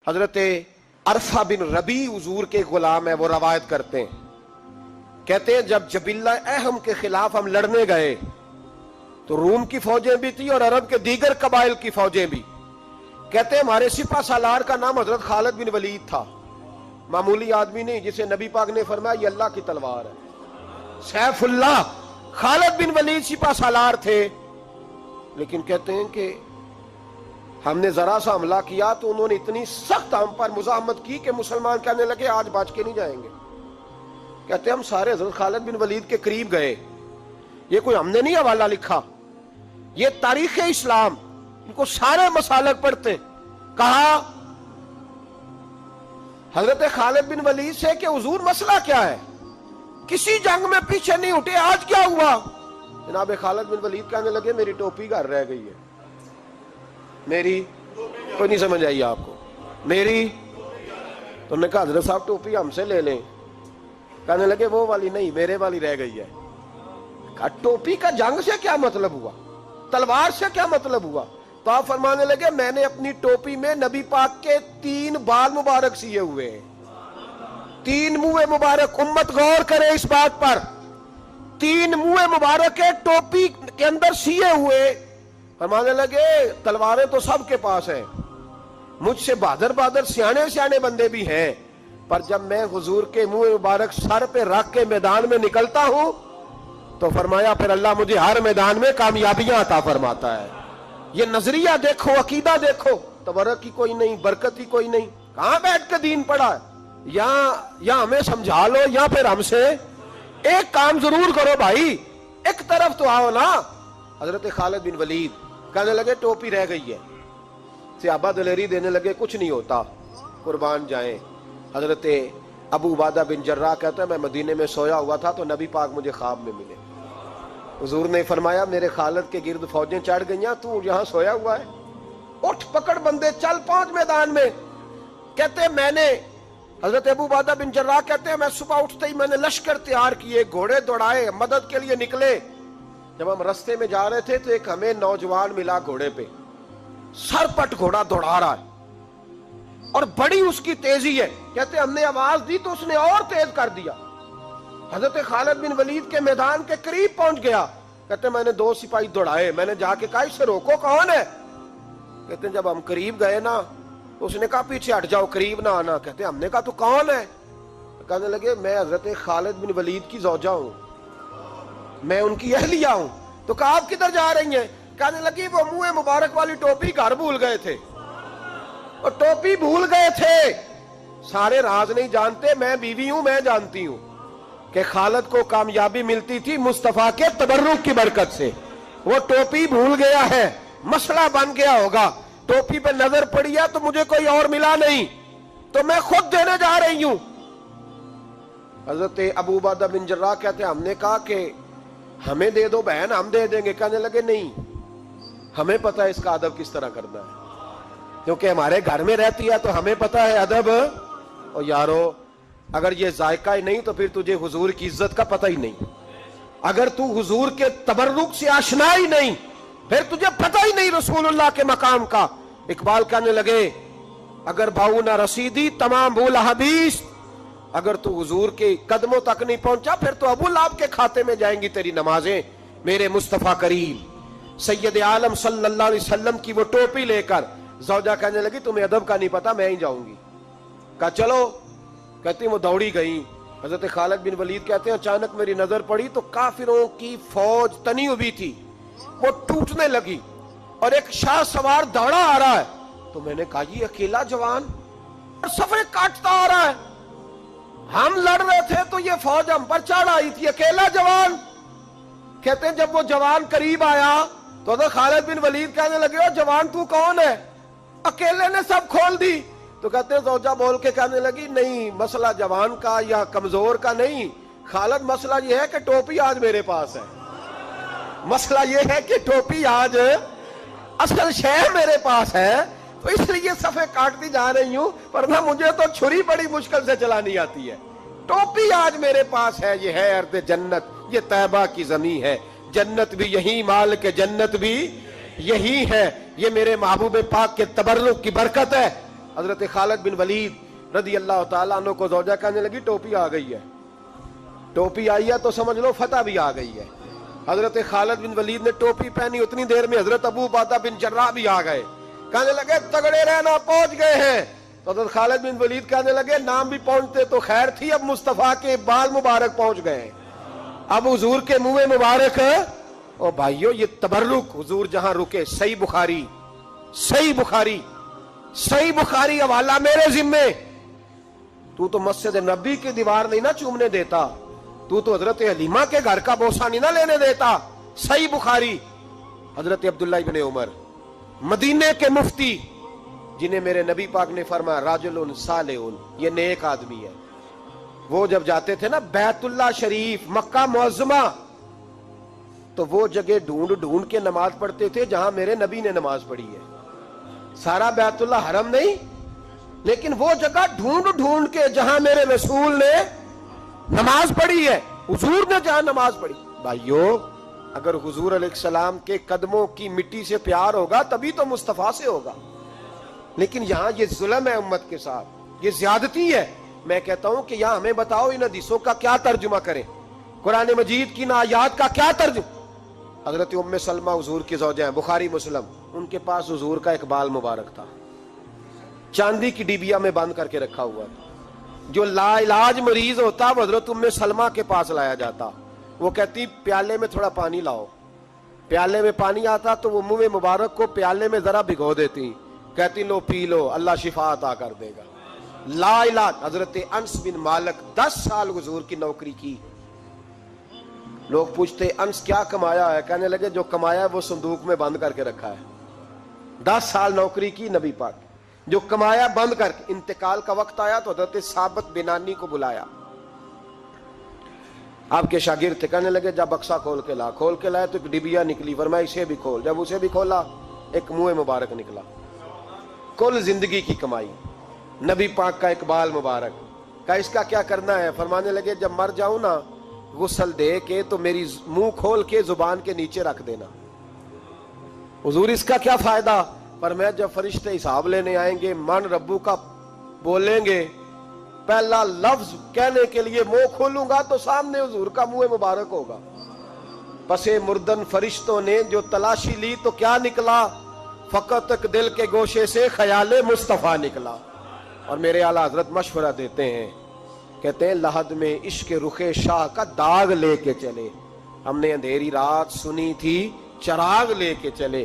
حضرت عرفہ بن ربی حضور کے غلام ہے، وہ روایت کرتے ہیں، کہتے ہیں جب جبلہ اہم کے خلاف ہم لڑنے گئے تو روم کی فوجیں بھی تھی اور عرب کے دیگر قبائل کی فوجیں بھی. کہتے ہیں ہمارے سپہ سالار کا نام حضرت خالد بن ولید تھا، معمولی آدمی نہیں جسے نبی پاک نے فرمایا یہ اللہ کی تلوار ہے. سیف اللہ خالد بن ولید سپہ سالار تھے، لیکن کہتے ہیں کہ ہم نے ذرا سا حملہ کیا تو انہوں نے اتنی سخت ہم پر مزاحمت کی کہ مسلمان کہنے لگے آج بچ کے نہیں جائیں گے. کہتے ہیں ہم سارے حضرت خالد بن ولید کے قریب گئے. یہ کوئی ہم نے نہیں حوالہ لکھا، یہ تاریخ اسلام، ان کو سارے مسالک پڑھتے. کہا حضرت خالد بن ولید سے کہ حضور مسئلہ کیا ہے؟ کسی جنگ میں پیچھے نہیں اٹھے، آج کیا ہوا؟ جناب خالد بن ولید کہنے لگے میری ٹوپی گھر رہ گئی ہے. میری کوئی نہیں سمجھ آئی آپ کو؟ میری تو نے کہا حضرت صاحب ٹوپی ہم سے لے لیں. کہنے لگے وہ والی نہیں، میرے والی رہ گئی ہے. کہا ٹوپی کا جنگ سے کیا مطلب ہوا؟ تلوار سے کیا مطلب ہوا؟ تو آپ فرمانے لگے میں نے اپنی ٹوپی میں نبی پاک کے 3 بال مبارک سیے ہوئے ہیں، 3 منہ مبارک. امت غور کرے اس بات پر، 3 منہ مبارک کے ٹوپی کے اندر سیے ہوئے. فرمانے لگے تلواریں تو سب کے پاس ہیں، مجھ سے بہادر سیانے بندے بھی ہیں، پر جب میں حضور کے منہ مبارک سر پہ رکھ کے میدان میں نکلتا ہوں تو فرمایا پھر اللہ مجھے ہر میدان میں کامیابیاں عطا فرماتا ہے. یہ نظریہ دیکھو، عقیدہ دیکھو، تبرک ہی کوئی نہیں، برکت ہی کوئی نہیں. کہاں بیٹھ کے دین پڑھا ہے؟ یا ہمیں سمجھا لو یا پھر ہم سے ایک کام ضرور کرو بھائی، ایک طرف تو آؤ نا. حضرت خالد بن ولید کہنے لگے ٹوپی رہ گئی ہے. صحابہ دلیری دینے لگے کچھ نہیں ہوتا، قربان جائیں. حضرت ابو عبیدہ بن جراح کہتا ہے میں مدینے میں سویا ہوا تھا تو نبی پاک مجھے خواب میں ملے. حضور نے فرمایا میرے خالد کے گرد فوجیں چڑھ گئیں، تو یہاں سویا ہوا ہے، اٹھ پکڑ بندے چل پہنچ میدان میں. کہتے میں نے حضرت ابو عبیدہ بن جراح کہتے ہیں میں صبح اٹھتے ہی میں نے لشکر تیار کیے، گھوڑے دوڑائے، مدد کے لیے نکلے. جب ہم رستے میں جا رہے تھے تو ایک ہمیں نوجوان ملا گھوڑے پہ، سر پٹ گھوڑا دوڑا رہا ہے اور بڑی اس کی تیزی ہے. کہتے ہم نے آواز دی تو اس نے اور تیز کر دیا. حضرت خالد بن ولید کے میدان کے قریب پہنچ گیا. کہتے میں نے 2 سپاہی دوڑائے، میں نے جا کے کہا اس سے روکو کون ہے؟ کہتے جب ہم قریب گئے نا تو اس نے کہا پیچھے ہٹ جاؤ، قریب نہ آنا. کہتے ہم نے کہا تو کون ہے؟ کہنے لگے میں حضرت خالد بن ولید کی زوجہ ہوں، میں ان کی اہلیہ ہوں. تو کہا آپ کدھر جا رہی ہیں؟ کہنے لگی وہ منہ مبارک والی ٹوپی گھر بھول گئے تھے، اور ٹوپی بھول گئے تھے. سارے راز نہیں جانتے، میں بیوی ہوں، میں جانتی ہوں کہ خالد کو کامیابی ملتی تھی مصطفیٰ کے تبرک کی برکت سے. وہ ٹوپی بھول گیا ہے، مسئلہ بن گیا ہوگا. ٹوپی پہ نظر پڑی ہے تو مجھے کوئی اور ملا نہیں تو میں خود دینے جا رہی ہوں. حضرت ابو عبیدہ بن جراح کہتے ہیں ہم نے کہا کہ ہمیں دے دو بہن، ہم دے دیں گے. کہنے لگے نہیں، ہمیں پتا ہے اس کا ادب کس طرح کرنا ہے، کیونکہ ہمارے گھر میں رہتی ہے تو ہمیں پتا ہے ادب. اور یارو اگر یہ ذائقہ ہی نہیں تو پھر تجھے حضور کی عزت کا پتہ ہی نہیں. اگر تو حضور کے تبرک سے آشنا ہی نہیں پھر تجھے پتہ ہی نہیں رسول اللہ کے مقام کا. اقبال کہنے لگے اگر بھاؤ نہ رسیدی تمام بھول حدیث، اگر تو حضور کے قدموں تک نہیں پہنچا پھر تو ابو لہب کے کھاتے میں جائیں گی تیری نمازیں. میرے مصطفیٰ کریم سید عالم صلی اللہ علیہ وسلم کی وہ ٹوپی لے کر زوجہ کہنے لگی تمہیں ادب کا نہیں پتا، میں ہی جاؤں گی. کہا چلو. کہتی وہ دوڑی گئی. حضرت خالد بن ولید کہتے ہیں اچانک میری نظر پڑی تو کافروں کی فوج تنی ہوئی تھی، وہ ٹوٹنے لگی اور ایک شاہ سوار دوڑا آ رہا ہے. تو میں نے کہا یہ اکیلا جوان صفے کاٹتا آ رہا ہے، ہم لڑ رہے تھے تو یہ فوج ہم پر چڑھ آئی تھی، اکیلا جوان. کہتے ہیں جب وہ جوان قریب آیا تو حضرت خالد بن ولید کہنے لگے او جوان تو کون ہے؟ اکیلے نے سب کھول دی. تو کہتے ہیں زوجہ بول کے کہنے لگی نہیں، مسئلہ جوان کا یا کمزور کا نہیں خالد، مسئلہ یہ ہے کہ ٹوپی آج میرے پاس ہے. مسئلہ یہ ہے کہ ٹوپی آج اصل شے میرے پاس ہے تو اس لیے صفے کاٹتی جا رہی ہوں، ورنہ مجھے تو چھری بڑی مشکل سے چلانی آتی ہے. ٹوپی آج میرے پاس ہے. یہ ہے ارض جنت، یہ طیبہ کی زمین ہے، جنت بھی یہی، مال کے جنت بھی یہی ہے. یہ میرے محبوب پاک کے تبرک کی برکت ہے. حضرت خالد بن ولید رضی اللہ تعالیٰ عنہ کو زوجہ کہنے لگی ٹوپی آ گئی ہے، ٹوپی آئی ہے تو سمجھ لو فتح بھی آ گئی ہے۔ حضرت خالد بن ولید نے ٹوپی پہنی، اتنی دیر میں حضرت ابو عبیدہ بن جراح بھی آ گئے، کہنے لگے تگڑے رہنا، پہنچ گئے ہیں۔ تو حضرت خالد بن ولید کہنے لگے نام بھی پہنچتے تو خیر تھی، اب مصطفیٰ کے بال مبارک پہنچ گئے، اب حضور کے منہ مبارک۔ او بھائیو یہ تبرک حضور جہاں رکے، صحیح بخاری، صحیح بخاری، صحیح بخاری حوالہ میرے ذمے۔ تو مسجد نبی کی دیوار نہیں نہ چومنے دیتا، تو حضرت حلیمہ کے گھر کا بوسہ نہیں نہ لینے دیتا۔ صحیح بخاری۔ حضرت عبداللہ ابن عمر مدینے کے مفتی، جنہیں میرے نبی پاک نے فرمایا راجل صالح، یہ نیک آدمی ہے، وہ جب جاتے تھے نا بیت اللہ شریف مکہ معظمہ، تو وہ جگہ ڈھونڈ ڈھونڈ کے نماز پڑھتے تھے جہاں میرے نبی نے نماز پڑھی ہے۔ سارا بیت اللہ حرم نہیں، لیکن وہ جگہ ڈھونڈ ڈھونڈ کے جہاں میرے رسول نے نماز پڑھی ہے، حضور نے جہاں نماز پڑھی۔ بھائیو اگر حضور علیہ السلام کے قدموں کی مٹی سے پیار ہوگا تبھی تو مصطفیٰ سے ہوگا، لیکن یہاں یہ ظلم ہے امت کے ساتھ، یہ زیادتی ہے۔ میں کہتا ہوں کہ یہاں ہمیں بتاؤ ان حدیثوں کا کیا ترجمہ کریں، قرآن مجید کی ان آیات کا کیا ترجمہ۔ حضرت ام سلمہ حضور کی زوجہ ہیں، بخاری مسلم، ان کے پاس حضور کا ایک بال مبارک تھا، چاندی کی ڈیبیا میں بند کر کے رکھا ہوا تھا۔ جو لا علاج مریض ہوتا وہ حضرت ام سلمہ کے پاس لایا جاتا، وہ کہتی پیالے میں تھوڑا پانی لاؤ، پیالے میں پانی آتا تو وہ منہ مبارک کو پیالے میں ذرا بھگو دیتی، کہتی لو پی لو، اللہ شفا عطا کر دے گا۔ لا علاج۔ حضرت انس بن مالک 10 سال حضور کی نوکری کی، لوگ پوچھتے انس کیا کمایا ہے، کہنے لگے جو کمایا ہے وہ صندوق میں بند کر کے رکھا ہے۔ 10 سال نوکری کی نبی پاک، جو کمایا بند کر کے، انتقال کا وقت آیا تو حضرت ثابت بنانی کو بلایا، آپ کے شاگرد تھے، کہنے لگے جب بکسا کھول کے لا، کھول کے لائے تو ایک ڈبیا نکلی، فرمایا اسے بھی کھول، جب اسے بھی کھولا ایک منہ مبارک نکلا۔ کل زندگی کی کمائی، نبی پاک کا اقبال مبارک، کہا اس کا کیا کرنا ہے، فرمانے لگے جب مر جاؤں نا غسل دے کے تو میری منہ کھول کے زبان کے نیچے رکھ دینا۔ حضور اس کا کیا فائدہ، فرمایا جب فرشتے حساب لینے آئیں گے من ربو کا بولیں گے، پہلا لفظ کہنے کے لیے منہ کھولوں گا تو سامنے حضور کا منہ مبارک ہوگا۔ پسے مردن فرشتوں نے جو تلاشی لی تو کیا نکلا، فقط ایک دل کے گوشے سے خیال مصطفیٰ نکلا۔ اور میرے اعلیٰ حضرت مشورہ دیتے ہیں، کہتے ہیں لحد میں عشق رخ شاہ کا داغ لے کے چلے، ہم نے اندھیری رات سنی تھی چراغ لے کے چلے۔